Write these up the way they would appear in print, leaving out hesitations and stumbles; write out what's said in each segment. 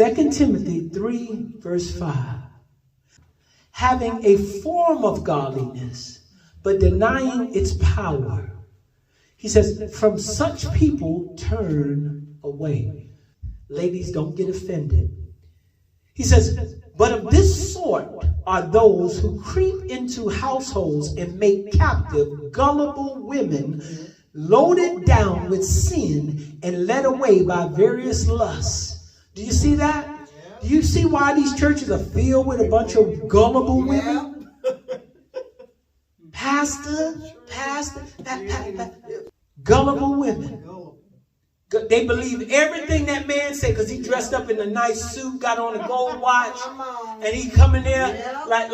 2 Timothy 3, verse 5. Having a form of godliness, but denying its power. He says, from such people turn away. Ladies, don't get offended. He says, but of this sort are those who creep into households and make captive gullible women, loaded down with sin and led away by various lusts. Do you see that? Do you see why these churches are filled with a bunch of gullible women? Pastor, gullible women. They believe everything that man said because he dressed up in a nice suit, got on a gold watch, and he coming there like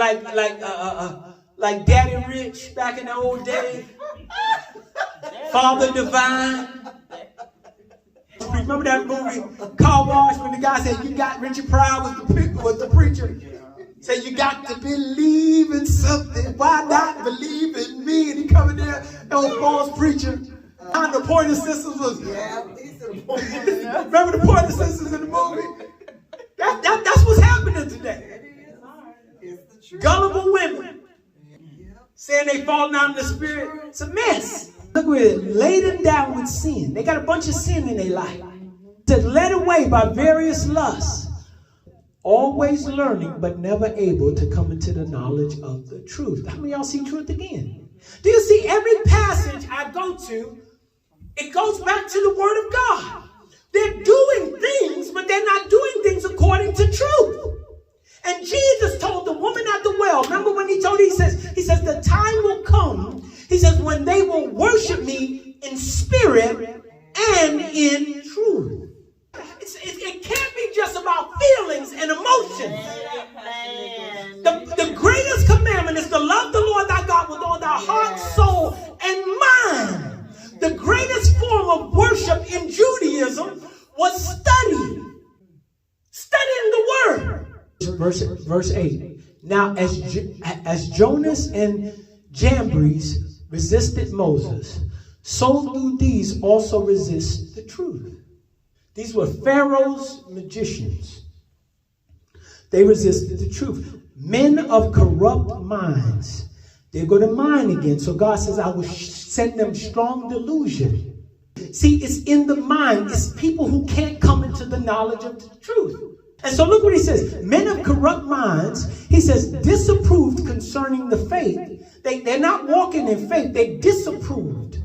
Daddy Rich back in the old days. Father Divine. Remember that movie Car Wash when the guy said, "You got Richard Pryor was the preacher." Say, "You got to believe in something. Why not believe in me?" And he coming there, that was false preacher. And the Pointer Sisters was. Remember the Pointer Sisters in the movie? That's what's happening today. Gullible women saying they falling out in the spirit. It's a mess. Look at it, laden down with sin. They got a bunch of sin in their life. They're led away by various lusts. Always learning, but never able to come into the knowledge of the truth. How many of y'all see truth again? Do you see every passage I go to, it goes back to the Word of God. They're doing things, but they're not doing things according to truth. And Jesus told the woman at the well, remember when he told her, he says, the time will come, he says, when they will worship me in spirit and in truth. It can't be just about feelings and emotions. The greatest commandment is to love the Lord thy God with all thy heart, soul, and mind. The greatest form of worship in Judaism was studying the word. Verse 8. Now, as Jonas and Jambres resisted Moses, so do these also resist the truth. These were Pharaoh's magicians. They resisted the truth. Men of corrupt minds. They're going to mine again. So God says, I will send them strong delusion. See, it's in the mind. It's people who can't come into the knowledge of the truth. And so look what he says. Men of corrupt minds, he says, disapproved concerning the faith. They're not walking in faith. They disapproved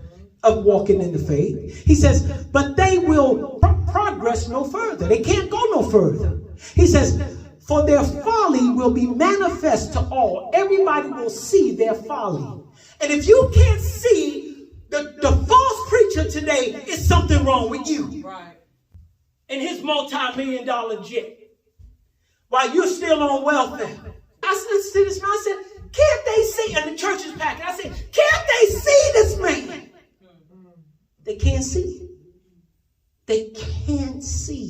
of walking in the faith. He says, but they will progress no further. They can't go no further. He says, for their folly will be manifest to all. Everybody will see their folly. And if you can't see the false preacher today, it's something wrong with you. Right. In his multi-million-dollar jet. While you're still on welfare. I said to this man, I said, can't they see? And the church is packed. I said, can't they see this man? They can't see. They can't see.